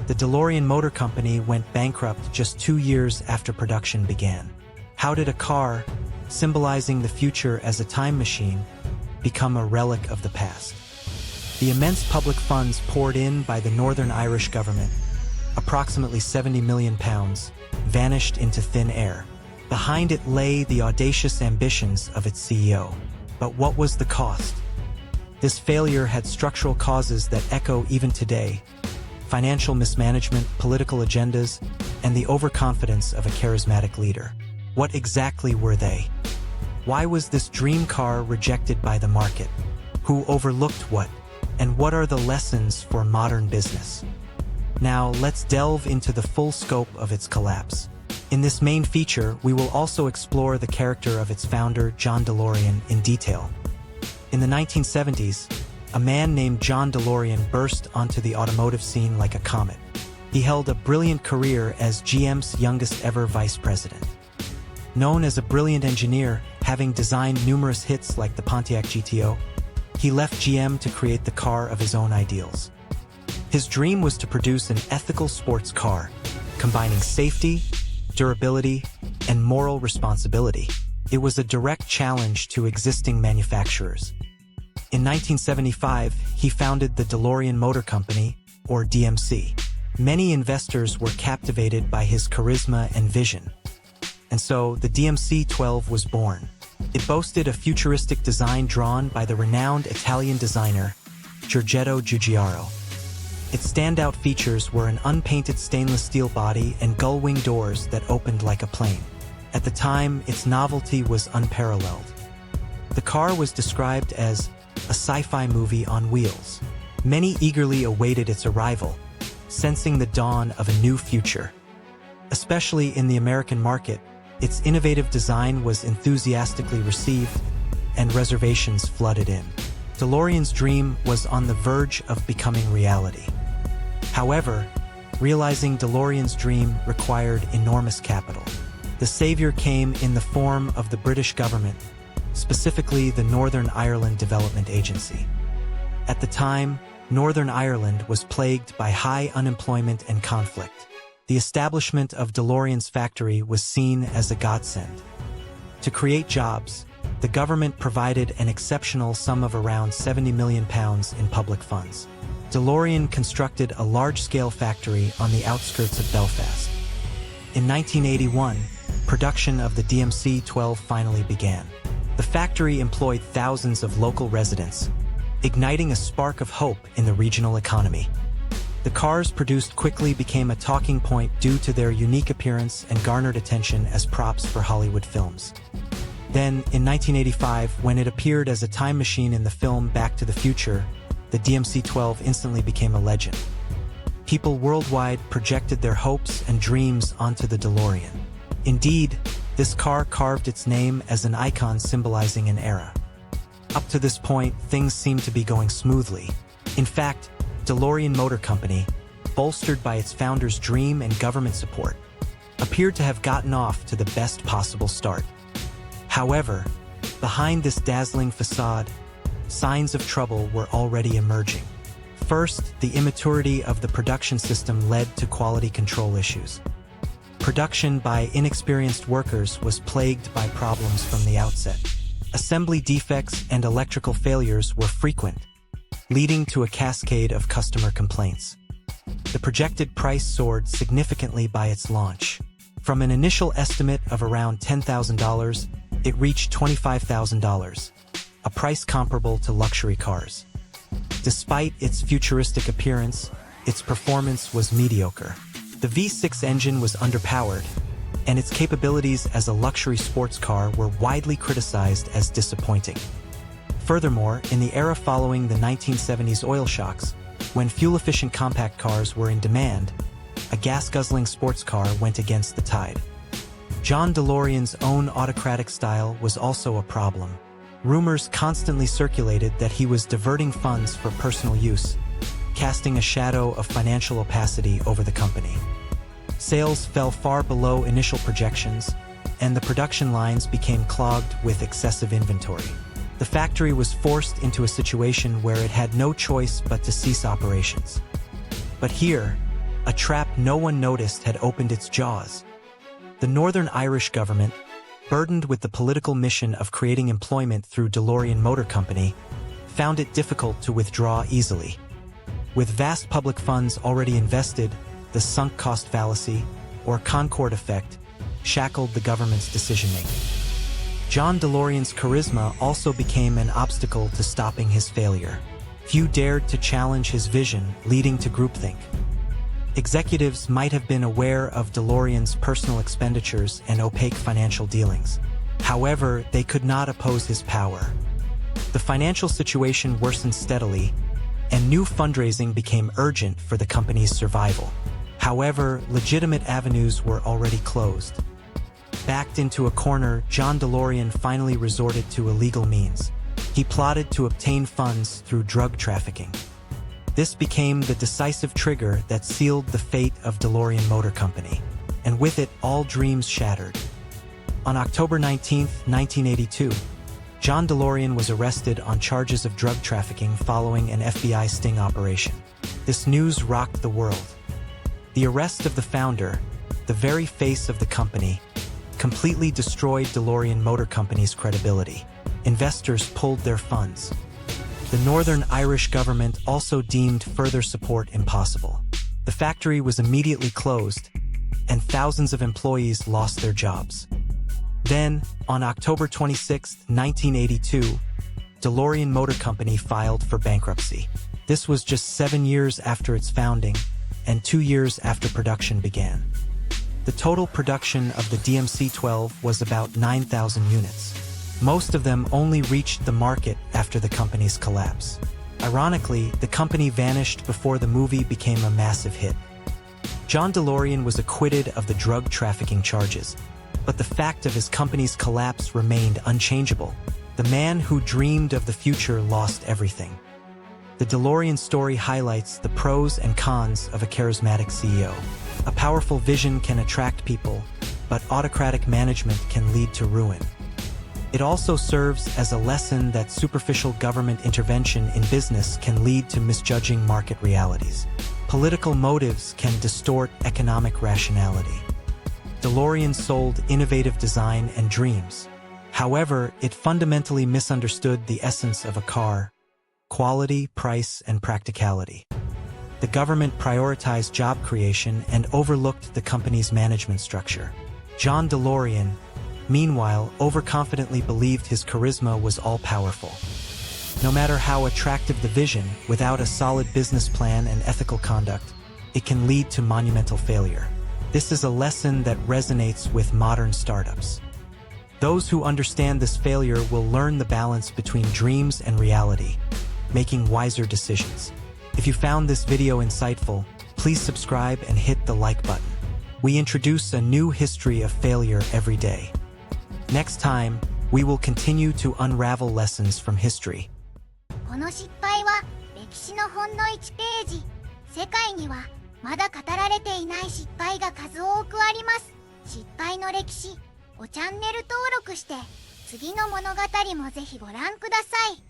The DeLorean Motor Company went bankrupt just 2 years after production began. How did a car, symbolizing the future as a time machine, become a relic of the past? The immense public funds poured in by the Northern Irish government, approximately £70 million, vanished into thin air. Behind it lay the audacious ambitions of its CEO. But what was the cost? This failure had structural causes that echo even today: financial mismanagement, political agendas, and the overconfidence of a charismatic leader. What exactly were they? Why was this dream car rejected by the market? Who overlooked what? And what are the lessons for modern business? Now, let's delve into the full scope of its collapse. In this main feature, we will also explore the character of its founder, John DeLorean, in detail. In the 1970s, a man named John DeLorean burst onto the automotive scene like a comet. He held a brilliant career as GM's youngest ever vice president. Known as a brilliant engineer, having designed numerous hits like the Pontiac GTO, he left GM to create the car of his own ideals. His dream was to produce an ethical sports car, combining safety, durability, and moral responsibility. It was a direct challenge to existing manufacturers. In 1975, he founded the DeLorean Motor Company, or DMC. Many investors were captivated by his charisma and vision. And so, the DMC-12 was born. It boasted a futuristic design drawn by the renowned Italian designer, Giorgetto Giugiaro. Its standout features were an unpainted stainless steel body and gull-wing doors that opened like a plane. At the time, its novelty was unparalleled. The car was described as a sci-fi movie on wheels. Many eagerly awaited its arrival, sensing the dawn of a new future. Especially in the American market, its innovative design was enthusiastically received, and reservations flooded in. DeLorean's dream was on the verge of becoming reality. However, realizing DeLorean's dream required enormous capital. The savior came in the form of the British government, specifically the Northern Ireland Development Agency. At the time, Northern Ireland was plagued by high unemployment and conflict. The establishment of DeLorean's factory was seen as a godsend. To create jobs, the government provided an exceptional sum of around £70 million in public funds. DeLorean constructed a large-scale factory on the outskirts of Belfast. In 1981, production of the DMC-12 finally began. The factory employed thousands of local residents, igniting a spark of hope in the regional economy. The cars produced quickly became a talking point due to their unique appearance and garnered attention as props for Hollywood films. Then, in 1985, when it appeared as a time machine in the film Back to the Future, the DMC-12 instantly became a legend. People worldwide projected their hopes and dreams onto the DeLorean. Indeed, this car carved its name as an icon symbolizing an era. Up to this point, things seemed to be going smoothly. In fact, DeLorean Motor Company, bolstered by its founder's dream and government support, appeared to have gotten off to the best possible start. However, behind this dazzling facade, signs of trouble were already emerging. First, the immaturity of the production system led to quality control issues. Production by inexperienced workers was plagued by problems from the outset. Assembly defects and electrical failures were frequent, leading to a cascade of customer complaints. The projected price soared significantly by its launch. From an initial estimate of around $10,000, it reached $25,000, a price comparable to luxury cars. Despite its futuristic appearance, its performance was mediocre. The V6 engine was underpowered, and its capabilities as a luxury sports car were widely criticized as disappointing. Furthermore, in the era following the 1970s oil shocks, when fuel-efficient compact cars were in demand, a gas-guzzling sports car went against the tide. John DeLorean's own autocratic style was also a problem. Rumors constantly circulated that he was diverting funds for personal use, casting a shadow of financial opacity over the company. Sales fell far below initial projections, and the production lines became clogged with excessive inventory. The factory was forced into a situation where it had no choice but to cease operations. But here, A trap no one noticed had opened its jaws. The Northern Irish government, burdened with the political mission of creating employment through DeLorean Motor Company, found it difficult to withdraw easily. With vast public funds already invested, the sunk cost fallacy, or Concorde effect, shackled the government's decision-making. John DeLorean's charisma also became an obstacle to stopping his failure. Few dared to challenge his vision, leading to groupthink. Executives might have been aware of DeLorean's personal expenditures and opaque financial dealings. However, they could not oppose his power. The financial situation worsened steadily, and new fundraising became urgent for the company's survival. However, legitimate avenues were already closed. Backed into a corner, John DeLorean finally resorted to illegal means. He plotted to obtain funds through drug trafficking. This became the decisive trigger that sealed the fate of DeLorean Motor Company, and with it, all dreams shattered. On October 19, 1982, John DeLorean was arrested on charges of drug trafficking following an FBI sting operation. This news rocked the world. The arrest of the founder, the very face of the company, completely destroyed DeLorean Motor Company's credibility. Investors pulled their funds. The Northern Irish government also deemed further support impossible. The factory was immediately closed, and thousands of employees lost their jobs. Then, on October 26, 1982, DeLorean Motor Company filed for bankruptcy. This was just 7 years after its founding, and 2 years after production began. The total production of the DMC-12 was about 9,000 units. Most of them only reached the market after the company's collapse. Ironically, the company vanished before the movie became a massive hit. John DeLorean was acquitted of the drug trafficking charges, but the fact of his company's collapse remained unchangeable. The man who dreamed of the future lost everything. The DeLorean story highlights the pros and cons of a charismatic CEO. A powerful vision can attract people, but autocratic management can lead to ruin. It also serves as a lesson that superficial government intervention in business can lead to misjudging market realities. Political motives can distort economic rationality. DeLorean sold innovative design and dreams. However, it fundamentally misunderstood the essence of a car: quality, price, and practicality. The government prioritized job creation and overlooked the company's management structure. John DeLorean, meanwhile, overconfidently believed his charisma was all-powerful. No matter how attractive the vision, without a solid business plan and ethical conduct, it can lead to monumental failure. This is a lesson that resonates with modern startups. Those who understand this failure will learn the balance between dreams and reality, making wiser decisions. If you found this video insightful, please subscribe and hit the like button. We introduce a new history of failure every day. Next time, we will continue to unravel lessons from history. この失敗は歴史のほんの1ページ。世界にはまだ語られていない失敗が数多くあります。失敗の歴史をチャンネル登録して、次の物語もぜひご覧ください。